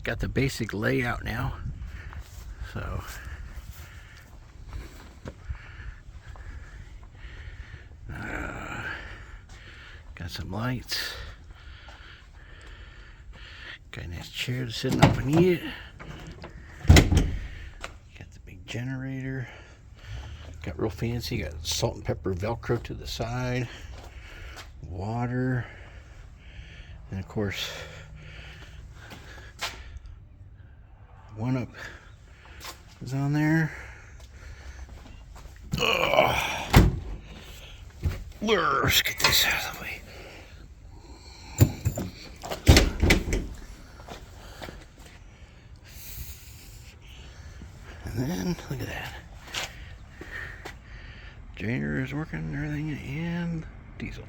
got the basic layout now. So got some lights. Got a nice chair to sit up and eat it. Got the big generator. Got real fancy. Got salt and pepper Velcro to the side. Water. And of course, 1UP is on there. Ugh. Let's get this out of the way. And then, look at that. Generator is working and everything, and diesel.